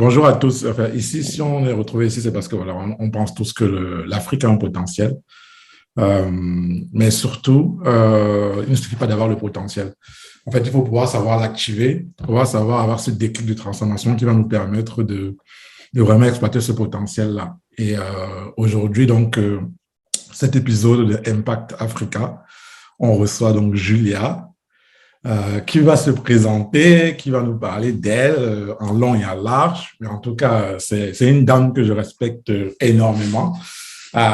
bonjour à tous. Enfin, ici, si on est retrouvé ici, c'est parce que voilà, on pense tous que l'Afrique a un potentiel. Euh, mais surtout, il ne suffit pas d'avoir le potentiel. En fait, il faut pouvoir savoir l'activer, pouvoir savoir avoir ce déclic de transformation qui va nous permettre de vraiment exploiter ce potentiel-là. Et aujourd'hui, donc, cet épisode de Impact Africa, on reçoit donc Julia, qui va se présenter, qui va nous parler d'elle en long et en large. Mais en tout cas, c'est une dame que je respecte énormément.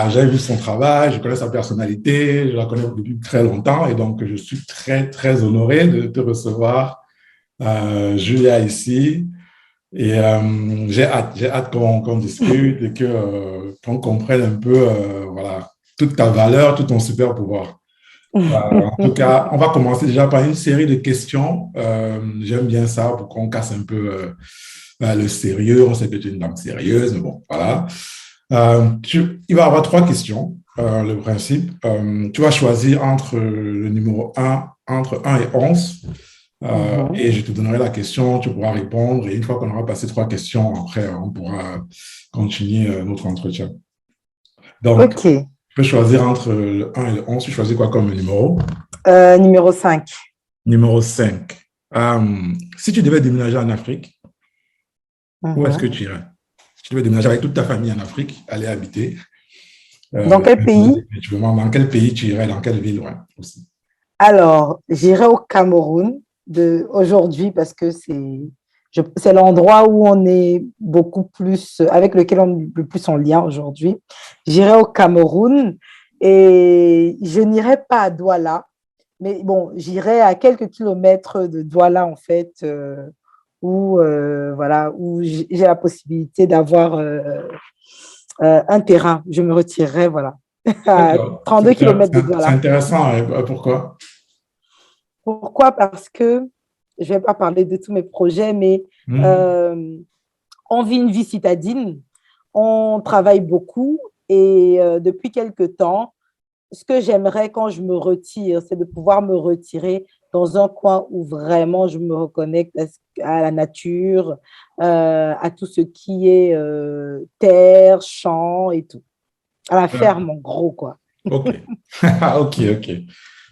J'ai vu son travail, je connais sa personnalité, je la connais depuis très longtemps et donc je suis très, très honoré de te recevoir, Julia, ici. Et j'ai hâte qu'on discute et qu'on comprenne un peu voilà, toute ta valeur, tout ton super pouvoir. En tout cas, on va commencer déjà par une série de questions. J'aime bien ça pour qu'on casse un peu le sérieux. On sait que tu es une dame sérieuse, mais bon, voilà. Il va y avoir trois questions. Le principe, tu vas choisir entre le numéro un, entre un et 11. Et je te donnerai la question, tu pourras répondre. Et une fois qu'on aura passé trois questions, après, on pourra continuer notre entretien. Donc, Ok. tu peux choisir entre le un et le 11. Tu choisis quoi comme numéro? Numéro 5. Numéro 5. Si tu devais déménager en Afrique, où est-ce que tu irais? Si tu devais déménager avec toute ta famille en Afrique, aller habiter, Dans quel pays? effectivement, dans quel pays tu irais, dans quelle ville, ouais, aussi. Alors, j'irai au Cameroun aujourd'hui parce que c'est l'endroit où on est beaucoup plus, avec lequel on est le plus en lien aujourd'hui. J'irai au Cameroun et je n'irai pas à Douala, mais bon, j'irai à quelques kilomètres de Douala en fait, voilà, où j'ai la possibilité d'avoir un terrain. Je me retirerai, voilà, à D'accord. 32 kilomètres de C'est Douala. intéressant. Pourquoi? Pourquoi? Parce que je ne vais pas parler de tous mes projets, mais Hmm. euh, on vit une vie citadine, on travaille beaucoup et depuis quelque temps, ce que j'aimerais quand je me retire, c'est de pouvoir me retirer dans un coin où vraiment je me reconnecte à la nature, à tout ce qui est terre, champs et tout. À la ferme, en gros, quoi. Ok. Ok, ok.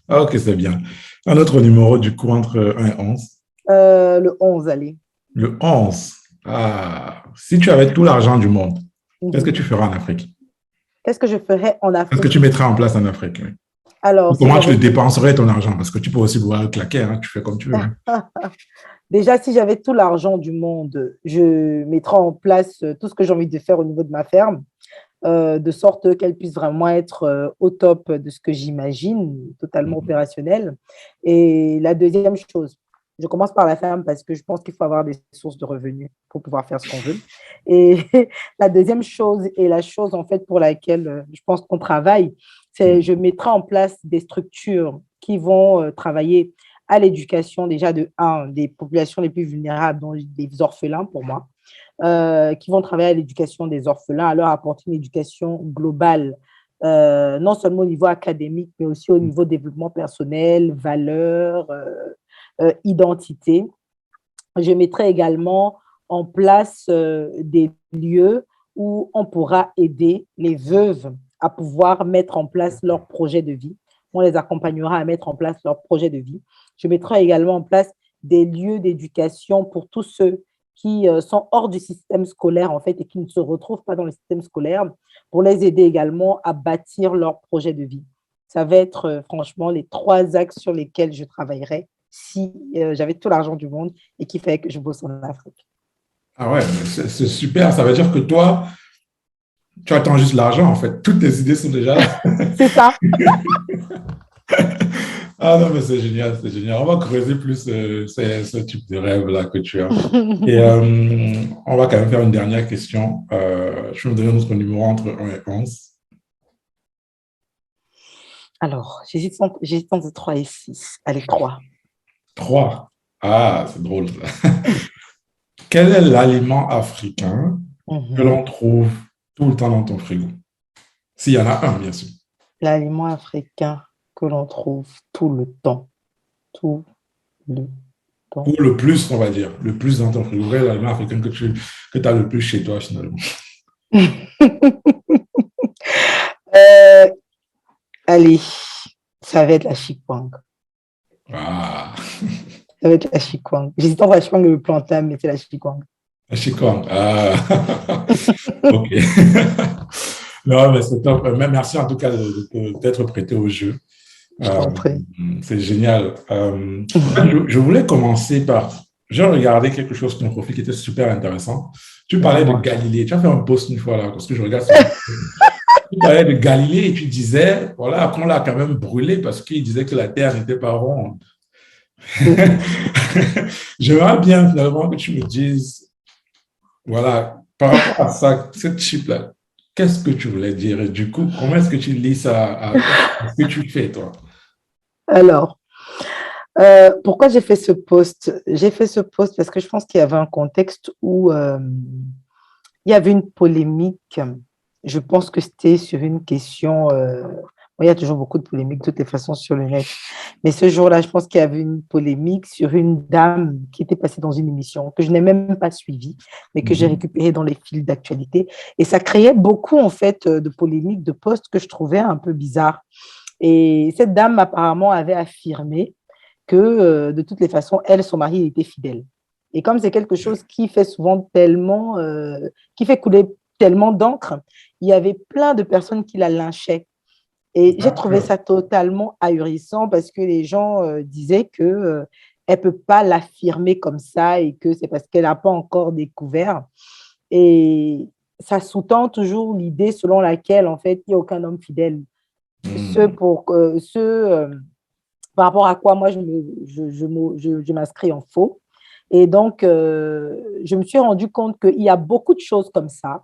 Ok, c'est bien. Un autre numéro, du coup, entre un et 11. Le 11, allez. Le 11. Si tu avais tout l'argent du monde, qu'est-ce que Mhm. tu feras en Afrique? Qu'est-ce que je ferais en Qu'est-ce que Afrique? tu mettras en place en Afrique? Oui. Ou Alors, si comment tu le j'avais dépenserais ton argent? Parce que tu peux aussi vouloir le claquer, hein, tu fais comme tu veux. Hein. déjà, si j'avais tout l'argent du monde, je mettrais en place tout ce que j'ai envie de faire au niveau de ma ferme, de sorte qu'elle puisse vraiment être au top de ce que j'imagine, totalement Mhm. opérationnelle. Et la deuxième chose, je commence par la ferme parce que je pense qu'il faut avoir des sources de revenus pour pouvoir faire ce qu'on veut. Et la deuxième chose, et la chose en fait pour laquelle je pense qu'on travaille, c'est je mettrai en place des structures qui vont travailler à l'éducation déjà de un des populations les plus vulnérables, dont des orphelins pour moi, qui vont travailler à l'éducation des orphelins, à leur apporter une éducation globale, non seulement au niveau académique, mais aussi au niveau développement personnel, valeurs, identité. Je mettrai également en place des lieux où on pourra aider les veuves à pouvoir mettre en place leur projet de vie. On les accompagnera à mettre en place leur projet de vie. Je mettrai également en place des lieux d'éducation pour tous ceux qui sont hors du système scolaire en fait et qui ne se retrouvent pas dans le système scolaire pour les aider également à bâtir leur projet de vie. Ça va être franchement les trois axes sur lesquels je travaillerai si j'avais tout l'argent du monde et qui fait que je bosse en Afrique. Ah ouais, mais c'est super. Ça veut dire que toi, tu attends juste l'argent, en fait. Toutes tes idées sont déjà là. C'est ça. Ah non, mais c'est génial, c'est génial. On va creuser plus ce type de rêve-là que tu as. Et on va quand même faire une dernière question. Je vais me donner notre numéro entre un et 11. Alors, j'hésite entre 3 et 6. Allez, 3. 3. Ah, c'est drôle, ça. Quel est l'aliment africain que l'on trouve tout le temps dans ton frigo? S'il y en a un, bien sûr. L'aliment africain que l'on trouve tout le temps. Tout le important. Ou le plus, on va dire, le plus dans ton frigo, quel est l'aliment africain que tu as le plus chez toi, finalement? Euh, allez, ça va être la chikwang. Ah, Ça va être la chikwang. J'hésite entre la chikwang et le plantain, mais c'est la chikwang. la chikwang. Ah, ok. Non, mais c'est top. Merci en tout cas d'être prêté au jeu. Je t'en prie. C'est génial. Je voulais commencer par. J'ai regardé quelque chose sur ton profil qui était super intéressant. Tu parlais de Dis-moi. Galilée. Tu as fait un post une fois là, parce que je regarde. Tu parlais de Galilée et tu disais, voilà, qu'on l'a quand même brûlé parce qu'il disait que la Terre n'était pas ronde. J'aimerais bien finalement que tu me dises, voilà, par rapport à ça, cette chip-là, qu'est-ce que tu voulais dire? Et du coup, comment est-ce que tu lis ça à ce que tu fais, toi? Alors, pourquoi j'ai fait ce post? J'ai fait ce post parce que je pense qu'il y avait un contexte où il y avait une polémique. Je pense que c'était sur une question. Bon, il y a toujours beaucoup de polémiques de toutes les façons sur le net. Mais ce jour-là, je pense qu'il y avait une polémique sur une dame qui était passée dans une émission que je n'ai même pas suivie, mais que j'ai récupérée dans les fils d'actualité. Et ça créait beaucoup, en fait, de polémiques, de posts que je trouvais un peu bizarres. Et cette dame, apparemment, avait affirmé que, de toutes les façons, elle, son mari était fidèle. Et comme c'est quelque chose qui fait souvent tellement, qui fait couler tellement d'encre, il y avait plein de personnes qui la lynchaient. Et j'ai trouvé ça totalement ahurissant parce que les gens disaient que elle peut pas l'affirmer comme ça et que c'est parce qu'elle n'a pas encore découvert. Et ça sous-tend toujours l'idée selon laquelle, en fait, il n'y a aucun homme fidèle. Par rapport à quoi moi, je m'inscris en faux. Et donc, je me suis rendu compte qu'il y a beaucoup de choses comme ça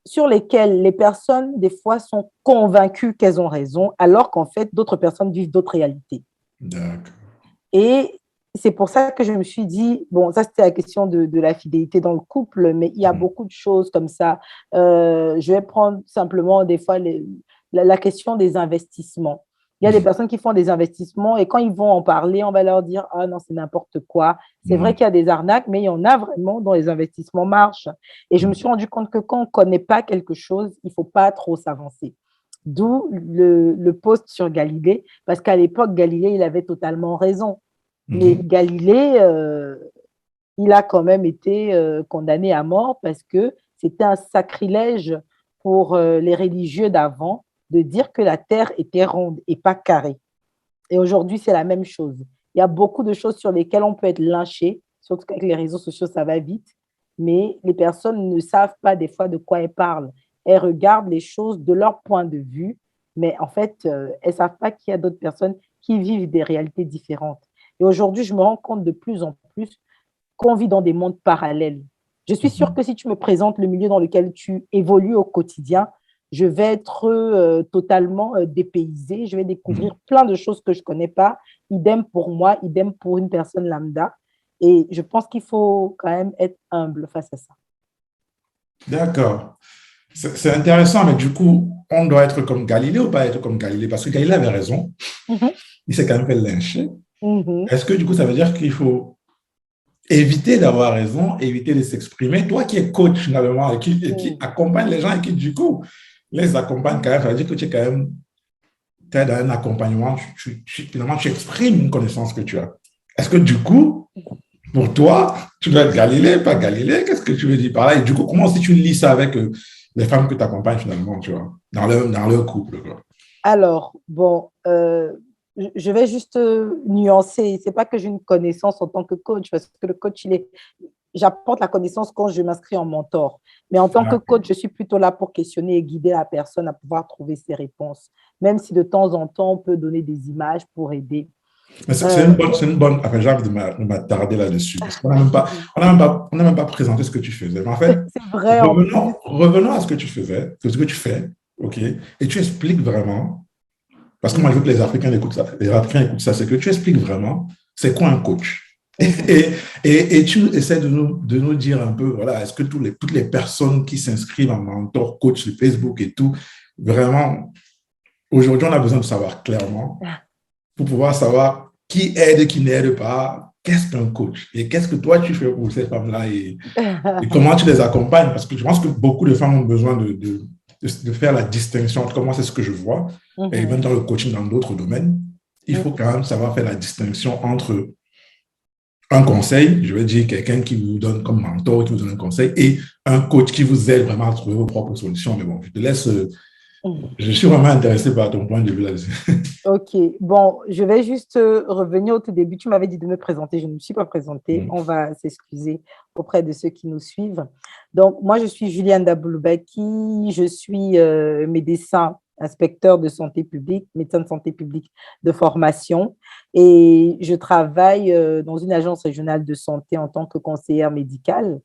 sur lesquelles les personnes, des fois, sont convaincues qu'elles ont raison, alors qu'en fait, d'autres personnes vivent d'autres réalités. D'accord. Et c'est pour ça que je me suis dit, bon, ça c'était la question de la fidélité dans le couple, mais il y a beaucoup de choses comme ça. Je vais prendre simplement des fois la question des investissements. Il y a des personnes qui font des investissements et quand ils vont en parler, on va leur dire, ah non, c'est n'importe quoi. C'est vrai qu'il y a des arnaques, mais il y en a vraiment dont les investissements marchent. Et je me suis rendu compte que quand on ne connaît pas quelque chose, il ne faut pas trop s'avancer. D'où le post sur Galilée, parce qu'à l'époque, Galilée, il avait totalement raison. Mais Galilée, il a quand même été condamné à mort parce que c'était un sacrilège pour les religieux d'avant de dire que la Terre était ronde et pas carrée. Et aujourd'hui, c'est la même chose. Il y a beaucoup de choses sur lesquelles on peut être lynché, surtout qu'avec les réseaux sociaux, ça va vite, mais les personnes ne savent pas des fois de quoi elles parlent. Elles regardent les choses de leur point de vue, mais en fait, elles ne savent pas qu'il y a d'autres personnes qui vivent des réalités différentes. Et aujourd'hui, je me rends compte de plus en plus qu'on vit dans des mondes parallèles. Je suis sûre que si tu me présentes le milieu dans lequel tu évolues au quotidien, je vais être totalement dépaysée. Je vais découvrir plein de choses que je ne connais pas. Idem pour moi, idem pour une personne lambda. Et je pense qu'il faut quand même être humble face à ça. D'accord. C'est intéressant, mais du coup, on doit être comme Galilée ou pas être comme Galilée? Parce que Galilée avait raison. Il s'est quand même fait lyncher. Est-ce que du coup, ça veut dire qu'il faut éviter d'avoir raison, éviter de s'exprimer? Toi qui es coach finalement et qui accompagne les gens et qui du coup les accompagne quand même, ça veut dire que tu es quand même dans un accompagnement, finalement tu exprimes une connaissance que tu as. Est-ce que du coup, pour toi, tu dois être Galilée, pas Galilée? Qu'est-ce que tu veux dire par là? Et du coup, comment si tu lis ça avec les femmes que tu accompagnes finalement, tu vois, dans leur couple, quoi? Alors, bon, je vais juste nuancer. Ce n'est pas que j'ai une connaissance en tant que coach, parce que le coach, j'apporte la connaissance quand je m'inscris en mentor. Mais en tant que coach, je suis plutôt là pour questionner et guider la personne à pouvoir trouver ses réponses, même si de temps en temps, on peut donner des images pour aider. Mais c'est une bonne. Enfin, j'ai envie de m'attarder là-dessus. Parce qu'on n'a même pas présenté ce que tu faisais. Mais en fait, c'est vrai. Revenons à ce que tu faisais, ce que tu fais, OK? Et tu expliques vraiment, parce que moi, je veux que les Africains écoutent ça, c'est que tu expliques vraiment c'est quoi un coach. Et tu essaies de nous dire un peu, voilà, est-ce que toutes les personnes qui s'inscrivent en mentor coach sur Facebook et tout, vraiment, aujourd'hui, on a besoin de savoir clairement pour pouvoir savoir qui aide et qui n'aide pas, qu'est-ce qu'un coach? Et qu'est-ce que toi, tu fais pour ces femmes-là et comment tu les accompagnes? Parce que je pense que beaucoup de femmes ont besoin de faire la distinction entre moi, c'est ce que je vois, et même dans le coaching, dans d'autres domaines, il faut quand même savoir faire la distinction entre un conseil, je veux dire quelqu'un qui vous donne comme mentor, qui vous donne un conseil, et un coach qui vous aide vraiment à trouver vos propres solutions. Mais bon, je te laisse, je suis vraiment intéressé par ton point de vue là-dessus. Ok, bon, je vais juste revenir au tout début. Tu m'avais dit de me présenter, je ne me suis pas présentée. On va s'excuser auprès de ceux qui nous suivent. Donc, moi, je suis Juliane Dabouloubaki, je suis médecin, inspecteur de santé publique, médecin de santé publique de formation, et je travaille dans une agence régionale de santé en tant que conseillère médicale.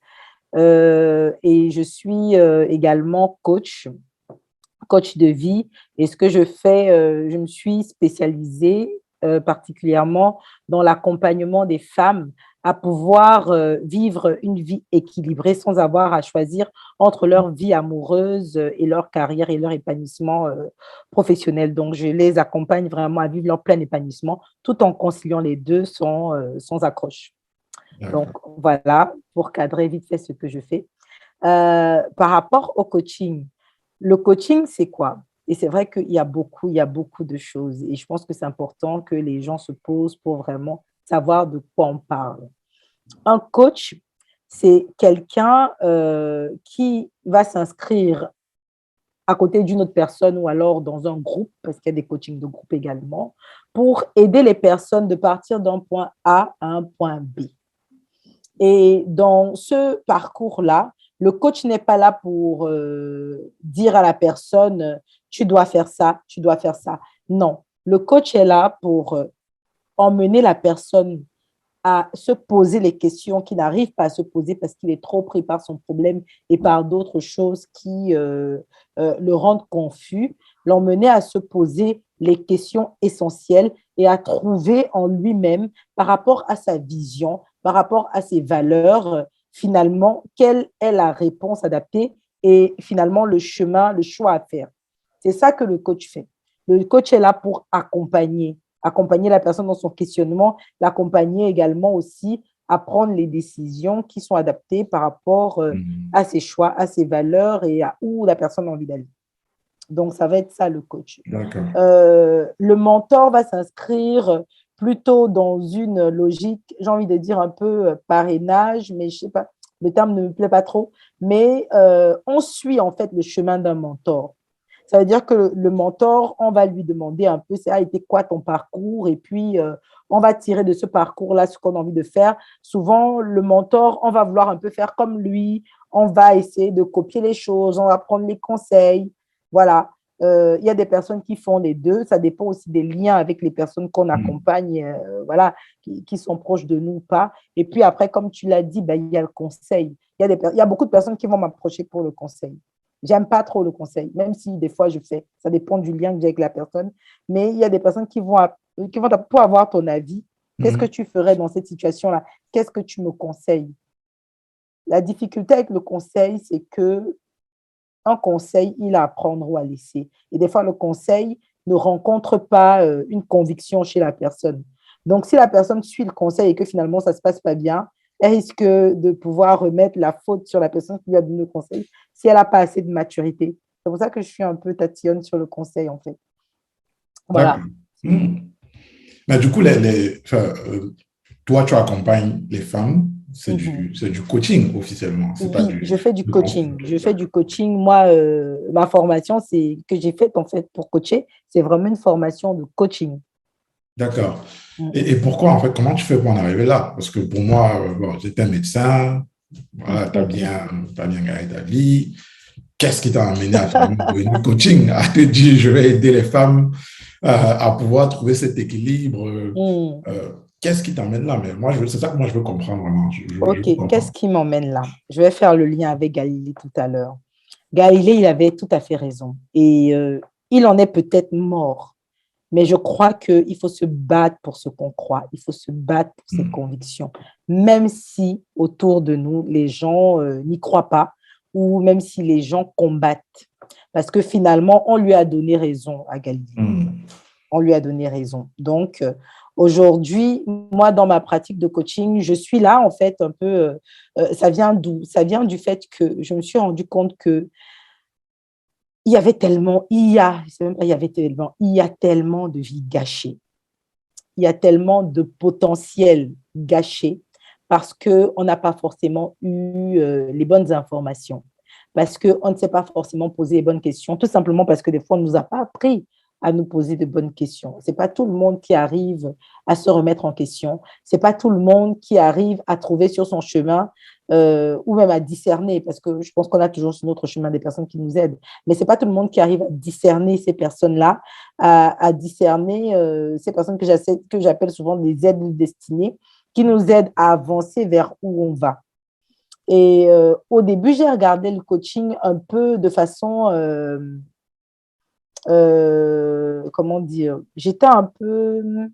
Et je suis également coach de vie. Et ce que je fais, je me suis spécialisée particulièrement dans l'accompagnement des femmes à pouvoir vivre une vie équilibrée sans avoir à choisir entre leur vie amoureuse et leur carrière et leur épanouissement professionnel. Donc, je les accompagne vraiment à vivre leur plein épanouissement tout en conciliant les deux sans accroche. Donc, voilà, pour cadrer vite fait ce que je fais. Par rapport au coaching, le coaching, c'est quoi? Et c'est vrai qu'il y a beaucoup de choses. Et je pense que c'est important que les gens se posent pour vraiment savoir de quoi on parle. Un coach, c'est quelqu'un qui va s'inscrire à côté d'une autre personne ou alors dans un groupe, parce qu'il y a des coachings de groupe également, pour aider les personnes de partir d'un point A à un point B. Et dans ce parcours-là, le coach n'est pas là pour dire à la personne, tu dois faire ça, tu dois faire ça. Non, le coach est là pour emmener la personne à se poser les questions qu'il n'arrive pas à se poser parce qu'il est trop pris par son problème et par d'autres choses qui le rendent confus, l'emmener à se poser les questions essentielles et à trouver en lui-même, par rapport à sa vision, par rapport à ses valeurs, finalement, quelle est la réponse adaptée et finalement le chemin, le choix à faire. C'est ça que le coach fait. Le coach est là pour accompagner la personne dans son questionnement, l'accompagner également aussi à prendre les décisions qui sont adaptées par rapport à ses choix, à ses valeurs et à où la personne a envie d'aller. Donc, ça va être ça le coach. Le mentor va s'inscrire plutôt dans une logique, j'ai envie de dire un peu parrainage, mais je ne sais pas, le terme ne me plaît pas trop, mais on suit en fait le chemin d'un mentor. Ça veut dire que le mentor, on va lui demander un peu, ça a été quoi ton parcours? Et puis, on va tirer de ce parcours-là ce qu'on a envie de faire. Souvent, le mentor, on va vouloir un peu faire comme lui. On va essayer de copier les choses, on va prendre les conseils. Voilà. Il y a des personnes qui font les deux. Ça dépend aussi des liens avec les personnes qu'on accompagne, voilà, qui sont proches de nous ou pas. Et puis après, comme tu l'as dit, il y a le conseil. Il y a beaucoup de personnes qui vont m'approcher pour le conseil. J'aime pas trop le conseil, même si des fois je fais. Ça dépend du lien que j'ai avec la personne. Mais il y a des personnes qui vont pour avoir ton avis. Qu'est-ce que tu ferais dans cette situation-là? Qu'est-ce que tu me conseilles? La difficulté avec le conseil, c'est que un conseil, il a à prendre ou à laisser. Et des fois, le conseil ne rencontre pas une conviction chez la personne. Donc, si la personne suit le conseil et que finalement, ça ne se passe pas bien, elle risque de pouvoir remettre la faute sur la personne qui lui a donné le conseil si elle n'a pas assez de maturité. C'est pour ça que je suis un peu tatillonne sur le conseil, en fait. Voilà. Mais du coup, toi, tu accompagnes les femmes, c'est du coaching officiellement. Oui, je fais du coaching. Je fais du coaching. Moi, ma formation que j'ai faite en fait pour coacher, c'est vraiment une formation de coaching. D'accord. Et pourquoi, en fait, comment tu fais pour en arriver là? Parce que pour moi, j'étais un médecin, voilà, tu as bien gagné ta vie. Qu'est-ce qui t'a amené à faire du coaching, à te dire, je vais aider les femmes à pouvoir trouver cet équilibre? Qu'est-ce qui t'emmène là? Mais moi, c'est ça que moi, je veux comprendre vraiment. Ok, qu'est-ce qui m'emmène là? Je vais faire le lien avec Galilée tout à l'heure. Galilée, il avait tout à fait raison. Et il en est peut-être mort. Mais je crois qu'il faut se battre pour ce qu'on croit. Il faut se battre pour ses convictions. Même si autour de nous, les gens n'y croient pas ou même si les gens combattent. Parce que finalement, on lui a donné raison à Galilée. On lui a donné raison. Donc, Aujourd'hui, moi, dans ma pratique de coaching, je suis là, en fait, un peu, ça vient d'où? Ça vient du fait que je me suis rendu compte que il y avait tellement, c'est même pas il y avait tellement, il y a tellement de vies gâchées. Il y a tellement de potentiel gâché parce qu'on n'a pas forcément eu les bonnes informations, parce qu'on ne s'est pas forcément posé les bonnes questions, tout simplement parce que des fois, on ne nous a pas appris à nous poser de bonnes questions. Ce n'est pas tout le monde qui arrive à se remettre en question. Ce n'est pas tout le monde qui arrive à trouver sur son chemin ou même à discerner, parce que je pense qu'on a toujours sur notre chemin des personnes qui nous aident, mais ce n'est pas tout le monde qui arrive à discerner ces personnes-là, à discerner ces personnes que j'appelle souvent des aides destinées, qui nous aident à avancer vers où on va. Et au début, j'ai regardé le coaching un peu de façon, comment dire, j'étais un peu,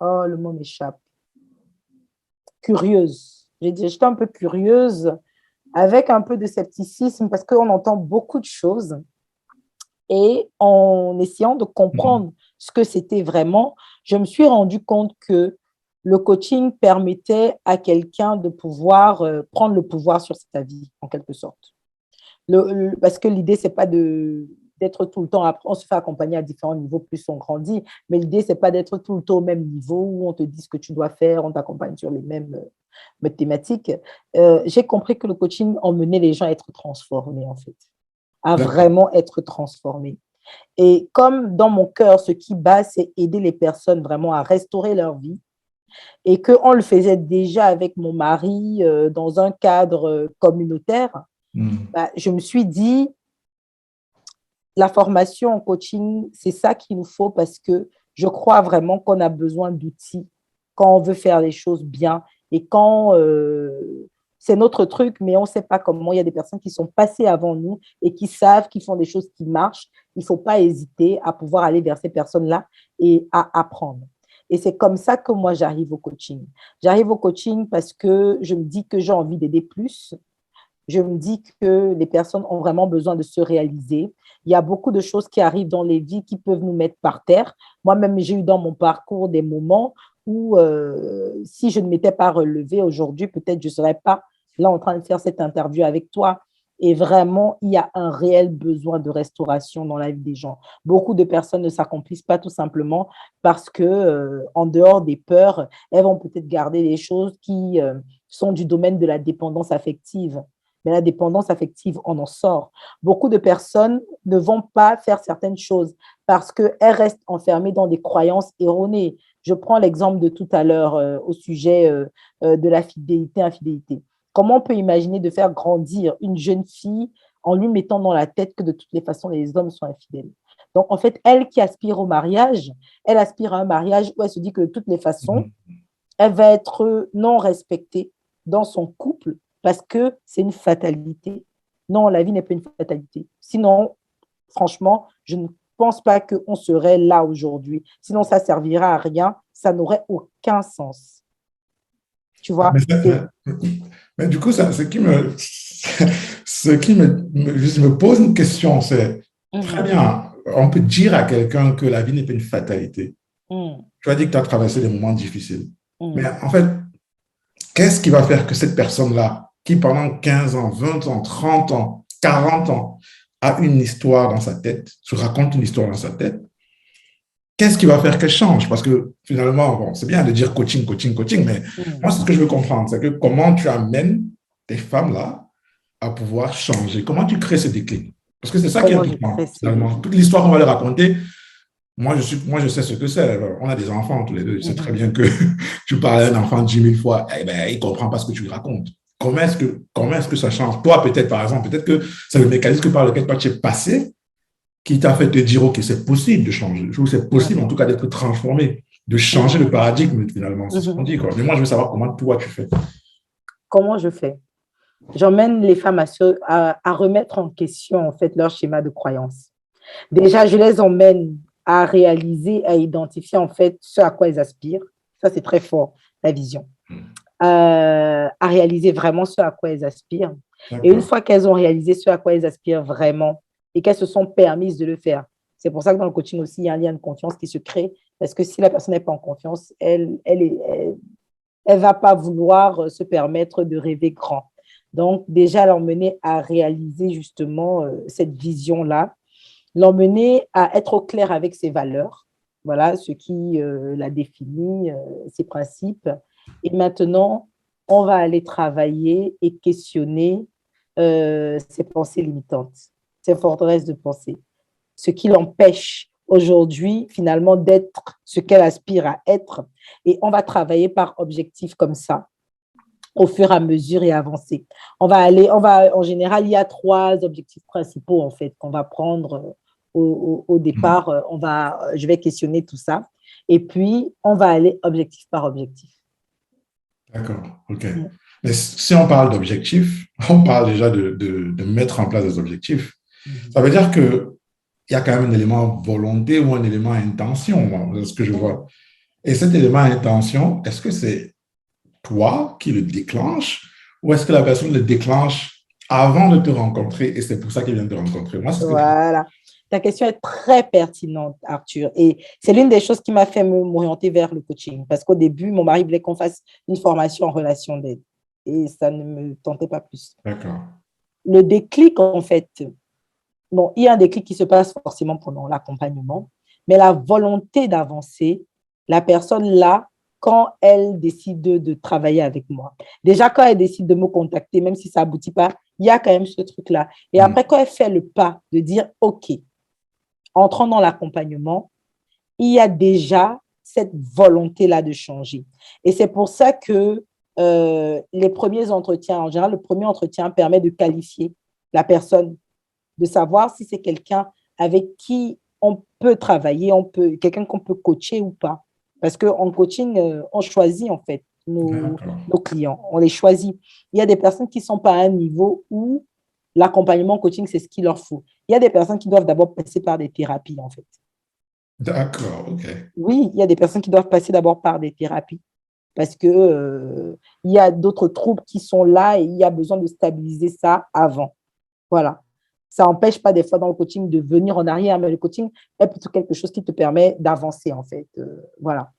oh, le mot m'échappe, curieuse. J'étais un peu curieuse avec un peu de scepticisme parce qu'on entend beaucoup de choses et en essayant de comprendre ce que c'était vraiment, je me suis rendu compte que le coaching permettait à quelqu'un de pouvoir prendre le pouvoir sur sa vie, en quelque sorte. Parce que l'idée, ce n'est pas d'être tout le temps, on se fait accompagner à différents niveaux, plus on grandit, mais l'idée, ce n'est pas d'être tout le temps au même niveau où on te dit ce que tu dois faire, on t'accompagne sur les mêmes thématiques. J'ai compris que le coaching emmenait les gens à être transformés, en fait, à vraiment être transformés. Et comme dans mon cœur, ce qui bat, c'est aider les personnes vraiment à restaurer leur vie, et qu'on le faisait déjà avec mon mari dans un cadre communautaire, je me suis dit, la formation en coaching, c'est ça qu'il nous faut parce que je crois vraiment qu'on a besoin d'outils quand on veut faire les choses bien et quand c'est notre truc, mais on ne sait pas comment. Il y a des personnes qui sont passées avant nous et qui savent qu'ils font des choses qui marchent. Il ne faut pas hésiter à pouvoir aller vers ces personnes-là et à apprendre. Et c'est comme ça que moi, j'arrive au coaching. J'arrive au coaching parce que je me dis que j'ai envie d'aider plus. Je me dis que les personnes ont vraiment besoin de se réaliser. Il y a beaucoup de choses qui arrivent dans les vies qui peuvent nous mettre par terre. Moi-même, j'ai eu dans mon parcours des moments où si je ne m'étais pas relevée aujourd'hui, peut-être je ne serais pas là en train de faire cette interview avec toi. Et vraiment, il y a un réel besoin de restauration dans la vie des gens. Beaucoup de personnes ne s'accomplissent pas tout simplement parce que, en dehors des peurs, elles vont peut-être garder des choses qui sont du domaine de la dépendance affective. Mais la dépendance affective, on en sort. Beaucoup de personnes ne vont pas faire certaines choses parce qu'elles restent enfermées dans des croyances erronées. Je prends l'exemple de tout à l'heure au sujet de la fidélité, infidélité. Comment on peut imaginer de faire grandir une jeune fille en lui mettant dans la tête que de toutes les façons, les hommes sont infidèles? Donc, en fait, elle qui aspire au mariage, elle aspire à un mariage où elle se dit que de toutes les façons, elle va être non respectée dans son couple parce que c'est une fatalité. Non, la vie n'est pas une fatalité. Sinon, franchement, je ne pense pas qu'on serait là aujourd'hui. Sinon, ça ne servira à rien. Ça n'aurait aucun sens. Tu vois? Mais du coup, ce qui juste me pose une question, c'est très bien, on peut dire à quelqu'un que la vie n'est pas une fatalité. Tu as dit que tu as traversé des moments difficiles. Mais en fait, qu'est-ce qui va faire que cette personne-là, qui pendant 15 ans, 20 ans, 30 ans, 40 ans, a une histoire dans sa tête, se raconte une histoire dans sa tête, qu'est-ce qui va faire qu'elle change? Parce que finalement, bon, c'est bien de dire coaching, coaching, coaching, mais moi, ce que je veux comprendre, c'est que comment tu amènes tes femmes-là à pouvoir changer? Comment tu crées ce déclic? Parce que c'est ça qui est important, finalement. Toute l'histoire qu'on va leur raconter, moi, je sais ce que c'est. On a des enfants tous les deux. Je sais très bien que tu parles à un enfant 10 000 fois, eh ben, il ne comprend pas ce que tu lui racontes. Comment est-ce que ça change? Toi, peut-être, par exemple, peut-être que c'est le mécanisme par lequel toi, tu es passé qui t'a fait te dire, OK, c'est possible de changer. C'est possible, en tout cas, d'être transformé, de changer le paradigme, finalement. C'est ce qu'on dit, quoi. Mais moi, je veux savoir comment toi, tu fais. Comment je fais? J'emmène les femmes à remettre en question, en fait, leur schéma de croyance. Déjà, je les emmène à réaliser, à identifier, en fait, ce à quoi elles aspirent. Ça, c'est très fort, la vision. À réaliser vraiment ce à quoi elles aspirent. Et une fois qu'elles ont réalisé ce à quoi elles aspirent vraiment et qu'elles se sont permises de le faire, c'est pour ça que dans le coaching aussi, il y a un lien de confiance qui se crée Parce que si la personne n'est pas en confiance, elle va pas vouloir se permettre de rêver grand. Donc, déjà, l'emmener à réaliser justement cette vision-là, l'emmener à être au clair avec ses valeurs, voilà, ce qui la définit, ses principes. Et maintenant, on va aller travailler et questionner ses pensées limitantes, ses forteresses de pensée, ce qui l'empêche aujourd'hui finalement d'être ce qu'elle aspire à être. Et on va travailler par objectifs comme ça au fur et à mesure et avancer. En général, il y a 3 objectifs principaux en fait qu'on va prendre au départ. Je vais questionner tout ça et puis on va aller objectif par objectif. D'accord, ok. Mais si on parle d'objectifs, on parle déjà de mettre en place des objectifs. Ça veut dire qu'il y a quand même un élément volonté ou un élément intention, c'est ce que je vois. Et cet élément intention, est-ce que c'est toi qui le déclenche ou est-ce que la personne le déclenche avant de te rencontrer et c'est pour ça qu'elle vient te rencontrer? Moi, c'est ce que je... Voilà. Ta question est très pertinente, Arthur. Et c'est l'une des choses qui m'a fait m'orienter vers le coaching. Parce qu'au début, mon mari voulait qu'on fasse une formation en relation d'aide. Et ça ne me tentait pas plus. D'accord. Le déclic, en fait, bon, il y a un déclic qui se passe forcément pendant l'accompagnement, mais la volonté d'avancer, la personne là, quand elle décide de travailler avec moi. Déjà, quand elle décide de me contacter, même si ça n'aboutit pas, il y a quand même ce truc-là. Et après, quand elle fait le pas de dire, OK, entrons dans l'accompagnement, il y a déjà cette volonté-là de changer. Et c'est pour ça que les premiers entretiens, en général, le premier entretien permet de qualifier la personne, de savoir si c'est quelqu'un avec qui on peut travailler, quelqu'un qu'on peut coacher ou pas. Parce qu'en coaching, on choisit en fait nos clients, on les choisit. Il y a des personnes qui ne sont pas à un niveau où l'accompagnement coaching, c'est ce qu'il leur faut. Il y a des personnes qui doivent d'abord passer par des thérapies en fait. D'accord, ok. Oui, il y a des personnes qui doivent passer d'abord par des thérapies parce que il y a d'autres troubles qui sont là et il y a besoin de stabiliser ça avant. Voilà. Ça n'empêche pas des fois dans le coaching de venir en arrière, mais le coaching est plutôt quelque chose qui te permet d'avancer en fait. Voilà.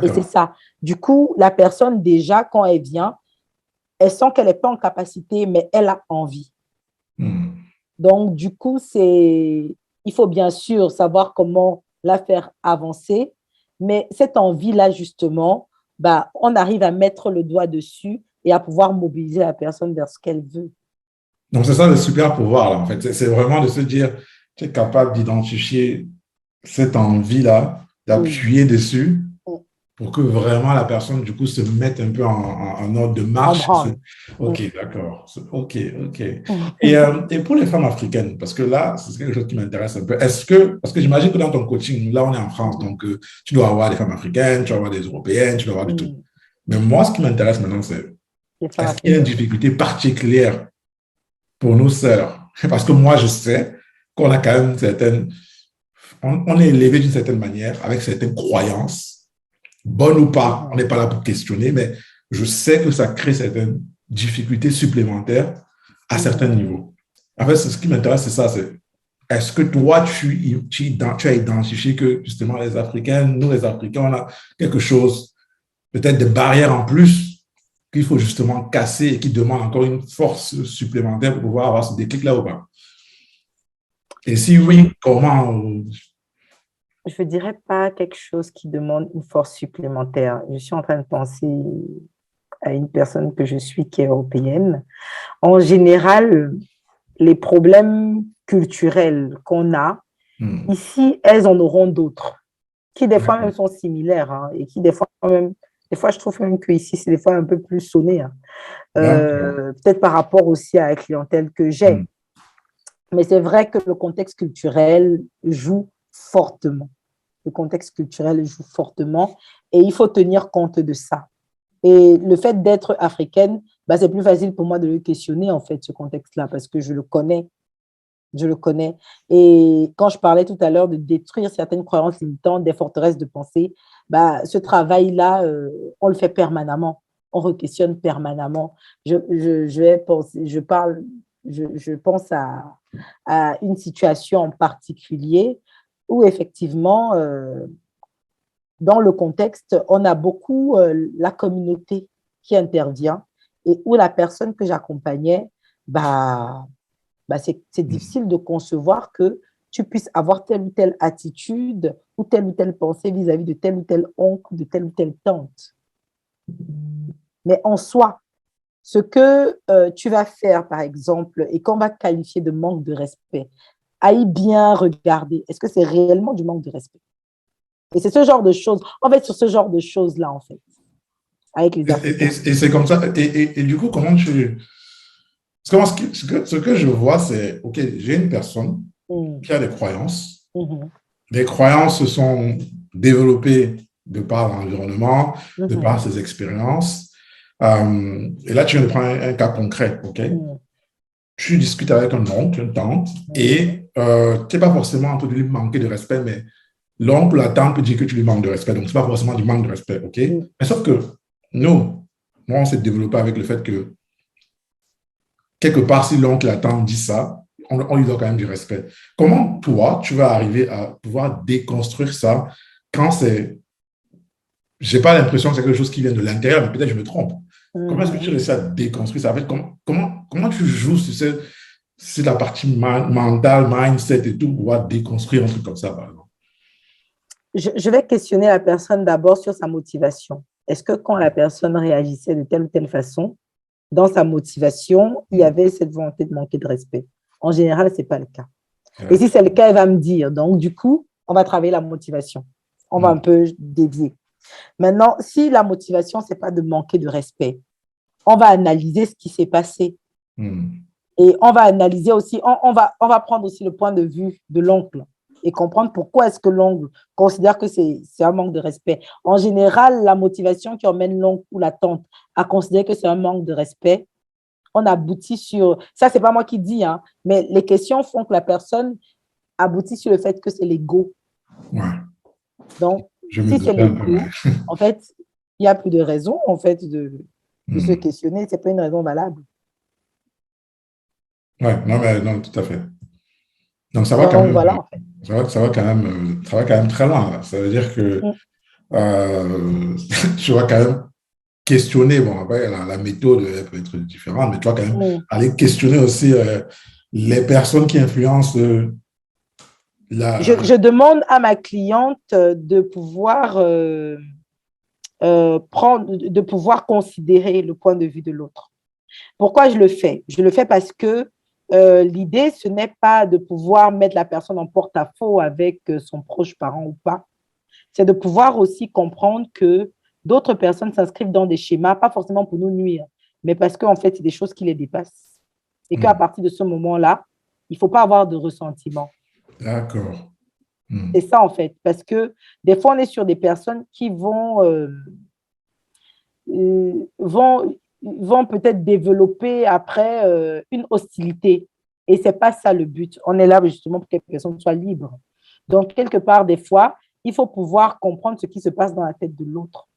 Et c'est ça. Du coup, la personne déjà, quand elle vient, elle sent qu'elle n'est pas en capacité, mais elle a envie. Donc, du coup, il faut bien sûr savoir comment la faire avancer, mais cette envie-là, justement, bah, on arrive à mettre le doigt dessus et à pouvoir mobiliser la personne vers ce qu'elle veut. Donc, c'est ça le super pouvoir, là, en fait. C'est vraiment de se dire, tu es capable d'identifier cette envie-là, d'appuyer dessus pour que vraiment la personne, du coup, se mette un peu en ordre de marche. Ok, d'accord. Ok, ok. Et pour les femmes africaines, parce que là, c'est quelque chose qui m'intéresse un peu. Parce que j'imagine que dans ton coaching, là, on est en France, donc tu dois avoir des femmes africaines, tu dois avoir des européennes, tu dois avoir du tout. Mais moi, ce qui m'intéresse maintenant, c'est est-ce qu'il y a une difficulté particulière pour nos sœurs? Parce que moi, je sais qu'on a quand même on est élevé d'une certaine manière, avec certaines croyances, bonnes ou pas, on n'est pas là pour questionner, mais je sais que ça crée certaines difficultés supplémentaires à certains niveaux. En fait, ce qui m'intéresse, c'est ça, c'est est-ce que toi, tu as identifié que justement les Africains, nous les Africains, on a quelque chose, peut-être des barrières en plus qu'il faut justement casser et qui demande encore une force supplémentaire pour pouvoir avoir ce déclic-là ou pas? Et si oui, comment? Je ne dirais pas quelque chose qui demande une force supplémentaire. Je suis en train de penser à une personne que je suis qui est européenne. En général, les problèmes culturels qu'on a, ici, elles en auront d'autres, qui des fois même sont similaires, hein, et qui des fois même, je trouve même qu'ici, c'est des fois un peu plus sonné, hein. Peut-être par rapport aussi à la clientèle que j'ai. Mais c'est vrai que le contexte culturel joue fortement. Le contexte culturel joue fortement et il faut tenir compte de ça. Et le fait d'être africaine, bah, c'est plus facile pour moi de le questionner, en fait, ce contexte-là, parce que je le connais. Je le connais. Et quand je parlais tout à l'heure de détruire certaines croyances limitantes, des forteresses de pensée, bah, ce travail-là, on le fait permanemment. On re-questionne permanemment. Je pense à une situation en particulier où effectivement, dans le contexte, on a beaucoup la communauté qui intervient et où la personne que j'accompagnais, c'est difficile de concevoir que tu puisses avoir telle ou telle attitude ou telle pensée vis-à-vis de tel ou tel oncle, de telle ou telle tante. Mais en soi, ce que tu vas faire, par exemple, et qu'on va qualifier de manque de respect, aille bien regarder. Est-ce que c'est réellement du manque de respect? Et c'est ce genre de choses, en fait, sur ce genre de choses-là, en fait, avec les Africains. Et c'est comme ça. Et du coup, comment tu... Parce que moi, ce que je vois, c'est, OK, j'ai une personne qui a des croyances. Les croyances se sont développées de par l'environnement, de par ses expériences. Et là, tu viens de prendre un cas concret, OK? Tu discutes avec un oncle, une tante, et tu n'es pas forcément en train de lui manquer de respect, mais l'oncle ou la tante peut dire que tu lui manques de respect. Donc, ce n'est pas forcément du manque de respect, OK? Mais sauf que nous, moi, on s'est développé avec le fait que quelque part, si l'oncle ou la tante dit ça, on lui doit quand même du respect. Comment toi, tu vas arriver à pouvoir déconstruire ça quand c'est... Je n'ai pas l'impression que c'est quelque chose qui vient de l'intérieur, mais peut-être je me trompe. Comment est-ce que tu réussis à déconstruire ça? En fait, comment tu joues sur la partie mentale, mindset et tout, pour pouvoir déconstruire un truc comme ça, par exemple? Je vais questionner la personne d'abord sur sa motivation. Est-ce que quand la personne réagissait de telle ou telle façon, dans sa motivation, il y avait cette volonté de manquer de respect? En général, ce n'est pas le cas. Et si c'est le cas, elle va me dire. Donc, du coup, on va travailler la motivation. On va un peu dévier. Maintenant, si la motivation, ce n'est pas de manquer de respect, on va analyser ce qui s'est passé. Et on va analyser aussi, on va prendre aussi le point de vue de l'oncle et comprendre pourquoi est-ce que l'oncle considère que c'est un manque de respect. En général, la motivation qui emmène l'oncle ou la tante à considérer que c'est un manque de respect, on aboutit sur... Ça, ce n'est pas moi qui dis, hein, mais les questions font que la personne aboutit sur le fait que c'est l'ego. Ouais. Donc, si c'est l'ego, en fait, il n'y a plus de raison en fait, de se questionner. Ce n'est pas une raison valable. Oui, non, tout à fait. Donc, ça va quand même, voilà, en fait. ça va quand même très loin. Là. Ça veut dire que tu vas quand même questionner, bon, après, la méthode peut être différente, mais tu vas quand même aller questionner aussi les personnes qui influencent Je demande à ma cliente de pouvoir de pouvoir considérer le point de vue de l'autre. Pourquoi je le fais? Je le fais parce que l'idée, ce n'est pas de pouvoir mettre la personne en porte-à-faux avec son proche parent ou pas. C'est de pouvoir aussi comprendre que d'autres personnes s'inscrivent dans des schémas, pas forcément pour nous nuire, mais parce qu'en fait, c'est des choses qui les dépassent. Et qu'à partir de ce moment-là, il ne faut pas avoir de ressentiment. D'accord. C'est ça, en fait, parce que des fois, on est sur des personnes qui vont peut-être développer après une hostilité. Et ce n'est pas ça le but. On est là justement pour que les personnes soient libres. Donc, quelque part, des fois, il faut pouvoir comprendre ce qui se passe dans la tête de l'autre.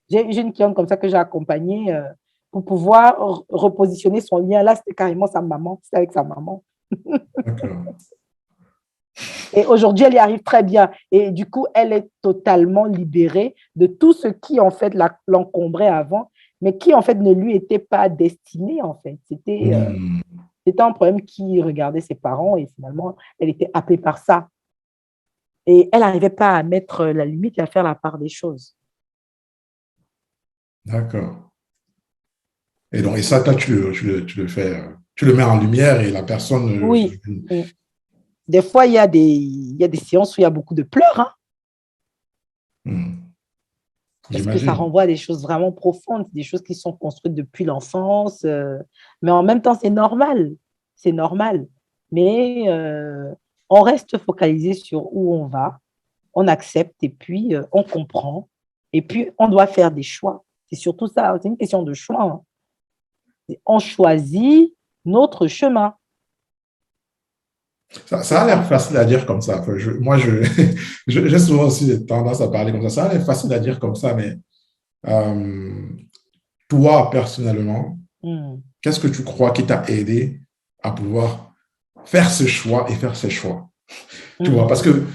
J'ai une cliente comme ça que j'ai accompagnée pour pouvoir repositionner son lien. Là, c'était carrément sa maman. C'était avec sa maman. Et aujourd'hui, elle y arrive très bien. Et du coup, elle est totalement libérée de tout ce qui, en fait, l'encombrait avant, mais qui, en fait, ne lui était pas destiné, en fait. C'était un problème qui regardait ses parents et finalement, elle était happée par ça. Et elle n'arrivait pas à mettre la limite et à faire la part des choses. D'accord. Et donc, et ça, toi, tu le fais, tu le mets en lumière et la personne... Oui. Des fois, il y a des séances où il y a beaucoup de pleurs. Parce que ça renvoie à des choses vraiment profondes, des choses qui sont construites depuis l'enfance. Mais en même temps, c'est normal. C'est normal. Mais on reste focalisé sur où on va, on accepte et puis on comprend. Et puis, on doit faire des choix. C'est surtout ça. C'est une question de choix. On choisit notre chemin. Ça a l'air facile à dire comme ça. Enfin, j'ai souvent aussi tendance à parler comme ça. Ça a l'air facile à dire comme ça, mais toi, personnellement, qu'est-ce que tu crois qui t'a aidé à pouvoir faire ce choix et faire ces choix? Tu vois, parce que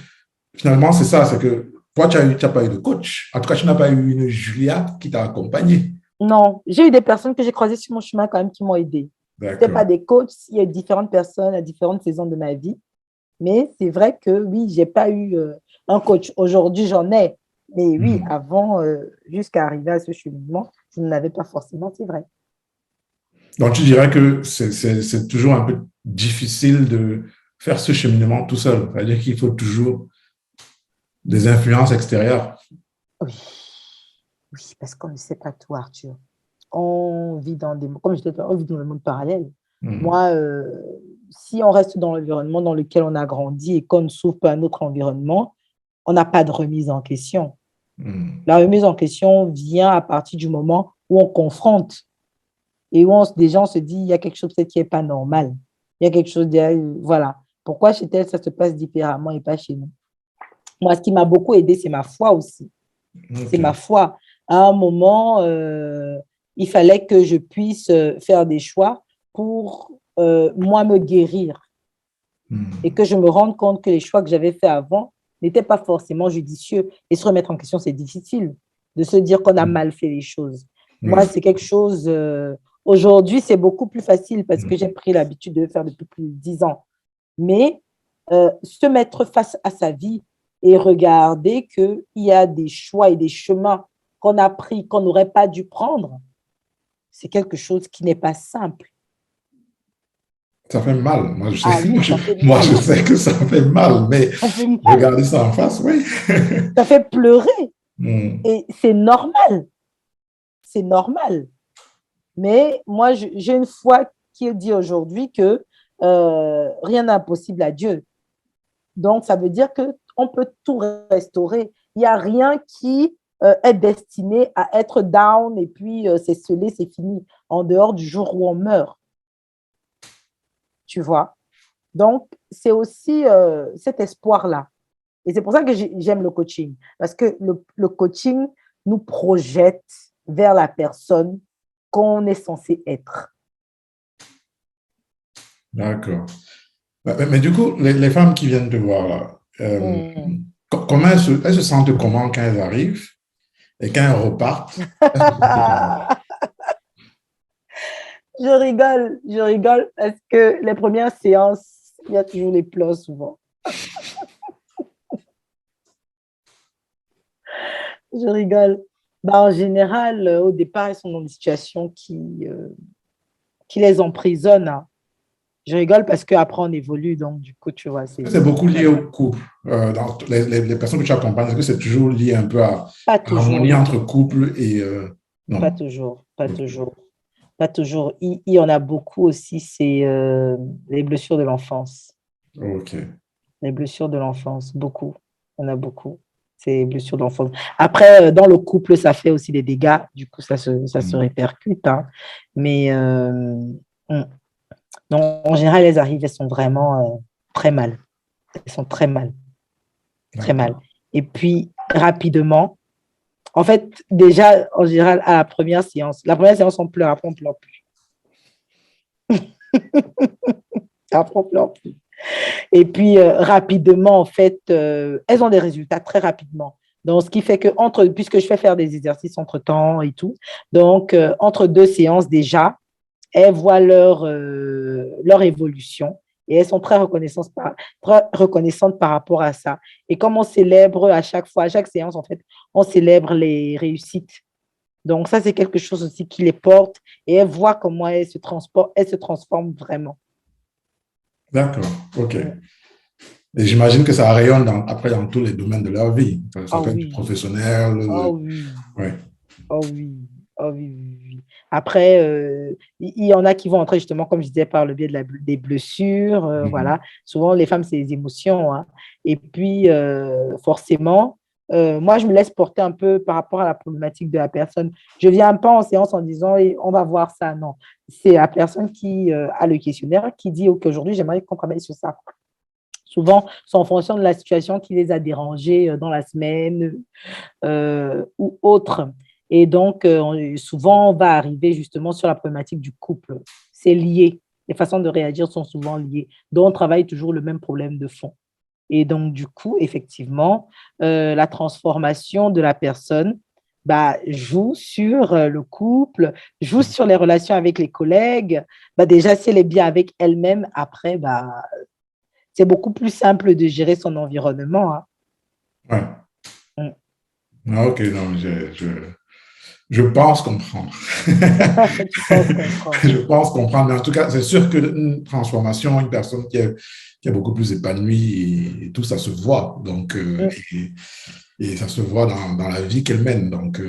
Finalement, c'est ça, c'est que toi, tu n'as pas eu de coach. En tout cas, tu n'as pas eu une Julia qui t'a accompagné. Non, j'ai eu des personnes que j'ai croisées sur mon chemin quand même qui m'ont aidée. Ce pas D'accord. des coachs, il y a différentes personnes à différentes saisons de ma vie. Mais c'est vrai que oui, j'ai pas eu un coach. Aujourd'hui, j'en ai. Mais oui, Mhm. avant, jusqu'à arriver à ce cheminement, je ne l'avais pas forcément, c'est vrai. Donc, tu dirais que c'est toujours un peu difficile de faire ce cheminement tout seul. C'est-à-dire qu'il faut toujours des influences extérieures. Oui, oui, parce qu'on ne sait pas tout, Arthur. On vit dans des, comme je disais, on vit dans le monde parallèle. Mhm. Moi, si on reste dans l'environnement dans lequel on a grandi et qu'on s'ouvre à un autre environnement, on n'a pas de remise en question. Mhm. La remise en question vient à partir du moment où on confronte et où déjà on se dit, il y a quelque chose peut-être qui n'est pas normal. Il y a quelque chose, voilà. Pourquoi chez elle, ça se passe différemment et pas chez nous? Moi, ce qui m'a beaucoup aidé, c'est ma foi aussi. C'est ma OK. foi. À un moment, il fallait que je puisse faire des choix pour moi me guérir et Mhm. que je me rende compte que les choix que j'avais faits avant n'étaient pas forcément judicieux. Et se remettre en question, c'est difficile de se dire qu'on a mal fait les choses. Moi, Oui. c'est quelque chose, aujourd'hui, c'est beaucoup plus facile parce que j'ai Mhm. pris l'habitude de le faire depuis plus de 10 ans. Mais se mettre face à sa vie et regarder qu'il y a des choix et des chemins qu'on a pris, qu'on n'aurait pas dû prendre, c'est quelque chose qui n'est pas simple. Ça fait mal. Moi, je Ah sais, oui, ça fait moi, je mal. sais que ça fait mal, mais Ça fait mal. regarder ça en face, oui. Ça fait pleurer. Mhm. Et c'est normal. C'est normal. Mais moi, j'ai une foi qui dit aujourd'hui que rien n'est impossible à Dieu. Donc, ça veut dire qu'on peut tout restaurer. Il n'y a rien qui est destiné à être down et puis c'est scellé, c'est fini, en dehors du jour où on meurt, tu vois. Donc, c'est aussi cet espoir-là. Et c'est pour ça que j'aime le coaching, parce que le coaching nous projette vers la personne qu'on est censé être. D'accord. Mais du coup, les femmes qui viennent te voir là, Mm. comment elles se sentent comment quand elles arrivent et quand elles repartent? Elles se sentent comment? Je rigole parce que les premières séances, il y a toujours les pleurs souvent. Je rigole. Bah, en général, au départ, elles sont dans des situations qui les emprisonnent, hein. Je rigole parce qu'après, on évolue. Donc, du coup, tu vois, Est-ce que c'est beaucoup lié voilà. au couple? Dans les personnes que tu accompagnes, est-ce que c'est toujours lié un peu Pas à l'harmonie toujours, entre couple et... pas non. toujours, pas Ok. toujours, pas toujours. Il y en a beaucoup aussi, c'est les blessures de l'enfance. Ok. Les blessures de l'enfance, beaucoup. Il y en a beaucoup. C'est les blessures de l'enfance. Après, dans le couple, ça fait aussi des dégâts. Du coup, ça se Hmm. répercute, hein. Mais donc, en général, elles arrivent, elles sont vraiment très mal. Elles sont très mal, très mal. D'accord. Et puis, rapidement, en fait, déjà, en général, à la première séance, on pleure, après, on pleure plus. Après, on pleure plus. Et puis, rapidement, en fait, elles ont des résultats très rapidement. Donc, ce qui fait que, puisque je fais faire des exercices entre temps et tout, donc, entre deux séances déjà, elles voient leur évolution et elles sont très reconnaissantes par rapport à ça. Et comme on célèbre à chaque fois, à chaque séance, en fait, on célèbre les réussites. Donc, ça, c'est quelque chose aussi qui les porte et elles voient comment elles se transforment vraiment. D'accord. Ok. Mm. Et j'imagine que ça rayonne après dans tous les domaines de leur vie. Ça Ah peut être oui, professionnel. ah oui, Ouais. oh oui, oh oui, oui, oui. Après, il y en a qui vont entrer justement, comme je disais, par le biais des blessures. Mhm. Voilà. Souvent, les femmes, c'est les émotions, hein. Et puis, forcément, moi, je me laisse porter un peu par rapport à la problématique de la personne. Je ne viens pas en séance en disant, eh, on va voir ça. Non. C'est la personne qui a le questionnaire qui dit, OK, aujourd'hui, j'aimerais qu'on travaille sur ça. Souvent, c'est en fonction de la situation qui les a dérangés dans la semaine, ou autre. Et donc, souvent, on va arriver justement sur la problématique du couple. C'est lié. Les façons de réagir sont souvent liées. Donc, on travaille toujours le même problème de fond. Et donc, du coup, effectivement, la transformation de la personne joue sur le couple, joue sur les relations avec les collègues. Déjà, si elle est bien avec elle-même, après, c'est beaucoup plus simple de gérer son environnement. Hein. Ouais. Mm. Ah, ok, non, je pense comprendre. Tu penses comprendre. Je pense comprendre. Mais en tout cas, c'est sûr qu'une transformation, une personne qui est beaucoup plus épanouie et tout, ça se voit. Donc, Mm. et ça se voit dans la vie qu'elle mène. Donc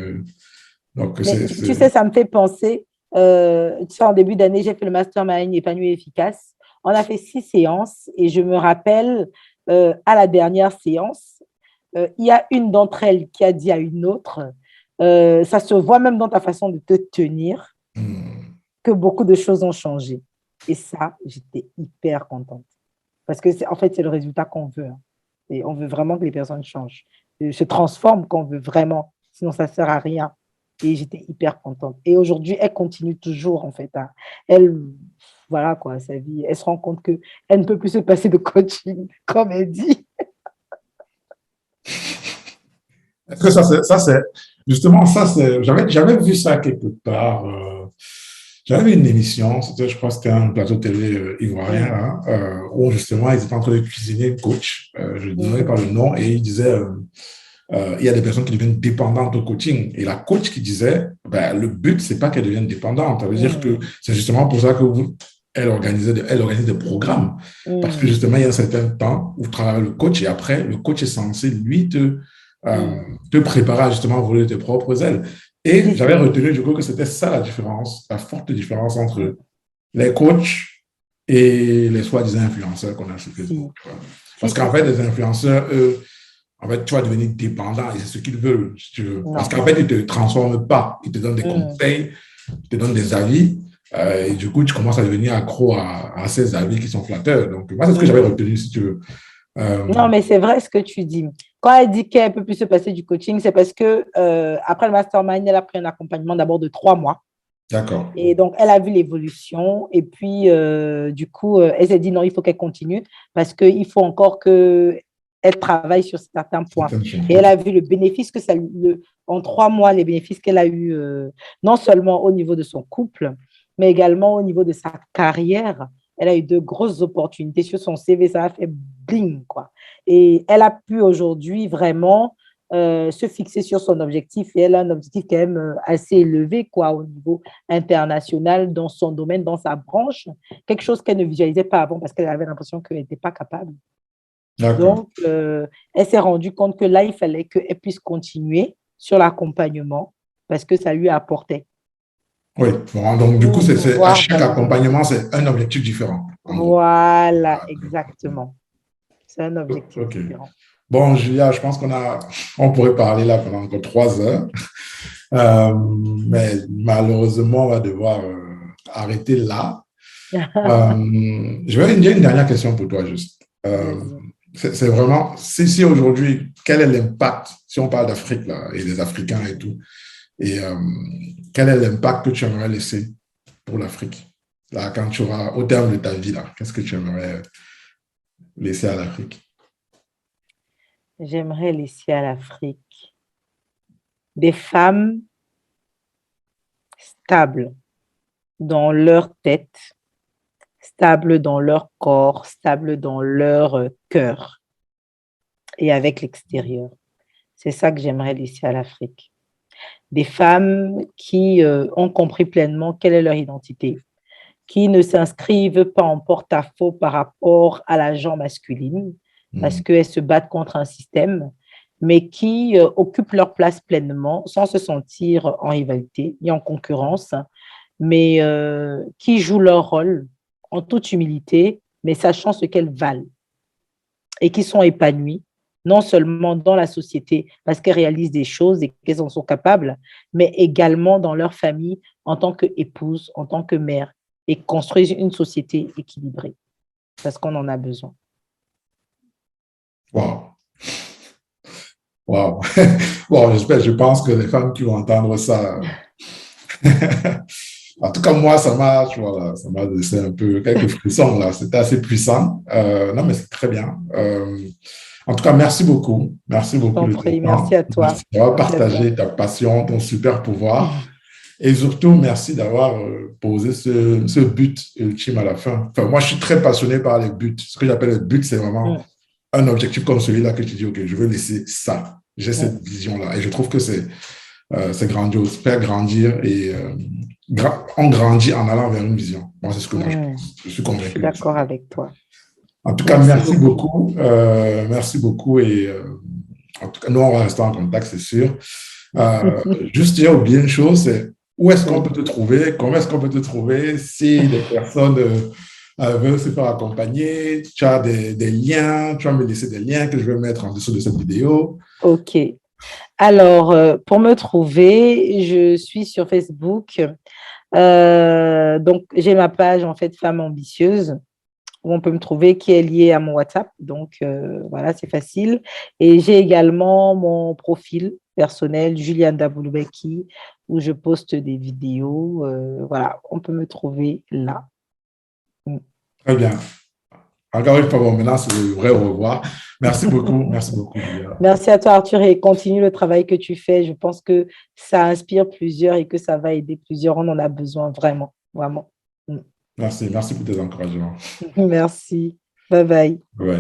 Mais tu sais, ça me fait penser, tu sais, en début d'année, j'ai fait le mastermind épanoui et efficace. On a fait 6 séances et je me rappelle, à la dernière séance, il y a une d'entre elles qui a dit à une autre, ça se voit même dans ta façon de te tenir, que beaucoup de choses ont changé. Et ça, j'étais hyper contente. Parce que, en fait, c'est le résultat qu'on veut. Hein. Et on veut vraiment que les personnes changent, se transforment qu'on veut vraiment. Sinon, ça ne sert à rien. Et j'étais hyper contente. Et aujourd'hui, elle continue toujours, en fait. Hein. Elle, voilà, quoi, sa vie. Elle se rend compte qu'elle ne peut plus se passer de coaching, comme elle dit. est-ce que justement, j'avais vu ça quelque part. J'avais vu une émission, je crois que c'était un plateau télé ivoirien, là, où justement, ils étaient en train de cuisiner une coach. Je ne donnerai pas le nom, et il disait, il y a des personnes qui deviennent dépendantes au coaching. Et la coach qui disait, le but, c'est pas qu'elle devienne dépendante. Ça veut dire que c'est justement pour ça que elle organise des programmes. Parce que justement, il y a un certain temps où vous travaillez avec le coach, et après, le coach est censé, lui, te préparer à justement voler tes propres ailes. Et j'avais retenu du coup que c'était ça la différence, la forte différence entre les coachs et les soi-disant influenceurs qu'on a sur Facebook. Parce qu'en fait, les influenceurs, eux, en fait, tu vas devenir dépendant et c'est ce qu'ils veulent, si tu veux. Parce qu'en fait, ils ne te transforment pas. Ils te donnent des conseils, ils te donnent des avis. Et du coup, tu commences à devenir accro à ces avis qui sont flatteurs. Donc, moi, c'est ce que j'avais retenu, si tu veux. Non, mais c'est vrai ce que tu dis. Quand elle dit qu'elle ne peut plus se passer du coaching, c'est parce que après le mastermind, elle a pris un accompagnement d'abord de 3 mois. D'accord. Et donc, elle a vu l'évolution. Et puis, du coup, elle s'est dit non, il faut qu'elle continue parce qu'il faut encore qu'elle travaille sur certains points. Et elle a vu le bénéfice que ça lui, en 3 mois, les bénéfices qu'elle a eu, non seulement au niveau de son couple, mais également au niveau de sa carrière. Elle a eu de grosses opportunités sur son CV, ça a fait bling, quoi. Et elle a pu aujourd'hui vraiment se fixer sur son objectif et elle a un objectif quand même assez élevé quoi, au niveau international dans son domaine, dans sa branche, quelque chose qu'elle ne visualisait pas avant parce qu'elle avait l'impression qu'elle n'était pas capable. Donc, elle s'est rendue compte que là, il fallait qu'elle puisse continuer sur l'accompagnement parce que ça lui apportait. Oui, bon, donc du coup, à chaque accompagnement, c'est un objectif différent. Voilà, exactement. C'est un objectif différent. Bon, Julia, je pense on pourrait parler là pendant encore 3 heures, mais malheureusement, on va devoir arrêter là. Je vais dire une dernière question pour toi, juste. C'est vraiment, si aujourd'hui, quel est l'impact, si on parle d'Afrique là, et des Africains et tout, et quel est l'impact que tu aimerais laisser pour l'Afrique, là, quand tu auras, au terme de ta vie, là, qu'est-ce que tu aimerais laisser à l'Afrique? J'aimerais laisser à l'Afrique des femmes stables dans leur tête, stables dans leur corps, stables dans leur cœur et avec l'extérieur. C'est ça que j'aimerais laisser à l'Afrique. Des femmes qui ont compris pleinement quelle est leur identité, qui ne s'inscrivent pas en porte-à-faux par rapport à la genre masculine, parce qu'elles se battent contre un système, mais qui occupent leur place pleinement sans se sentir en rivalité ni en concurrence, mais qui jouent leur rôle en toute humilité, mais sachant ce qu'elles valent et qui sont épanouies, non seulement dans la société parce qu'elles réalisent des choses et qu'elles en sont capables, mais également dans leur famille en tant qu'épouse, en tant que mère, et construisent une société équilibrée parce qu'on en a besoin. Wow. Wow. Bon, je pense que les femmes qui vont entendre ça En tout cas, moi, voilà, ça m'a laissé un peu quelques frissons là. C'était assez puissant. Non, mais c'est très bien. En tout cas, merci beaucoup. Merci Je beaucoup t'en de ton prie, merci temps. à toi. Merci d'avoir Merci à toi. partagé ta passion, ton super pouvoir. Et surtout, merci d'avoir posé ce but ultime à la fin. Enfin, moi, je suis très passionné par les buts. Ce que j'appelle les buts, c'est vraiment Mm, un objectif comme celui-là que tu dis, OK, je veux laisser ça. J'ai mm. cette vision-là. Et je trouve que c'est grandiose. Faire grandir et on grandit en allant vers une vision. Moi, c'est ce que moi, je Mm. pense. Je suis Je suis convaincu de ça. d'accord avec toi. En tout cas, Merci merci beaucoup. beaucoup. Merci beaucoup. Et en tout cas, nous, on va rester en contact, c'est sûr. Juste, j'ai oublié une chose, c'est où est-ce qu'on Oui. peut te trouver? Comment est-ce qu'on peut te trouver si des personnes veulent se faire accompagner? Tu as des liens, tu vas me laisser des liens que je vais mettre en dessous de cette vidéo. OK. Alors, pour me trouver, je suis sur Facebook. Donc, j'ai ma page, en fait, Femme ambitieuse, où on peut me trouver, qui est liée à mon WhatsApp. Donc, voilà, c'est facile. Et j'ai également mon profil personnel, Juliane Daboulbeki, où je poste des vidéos. Voilà, on peut me trouver là. Mm. Très bien. Encore une fois, bon, maintenant, c'est le vrai au revoir. Merci beaucoup, Julia. Merci à toi, Arthur, et continue le travail que tu fais. Je pense que ça inspire plusieurs et que ça va aider plusieurs. On en a besoin vraiment, vraiment. Mm. Merci pour tes encouragements. Merci. Bye bye. Ouais.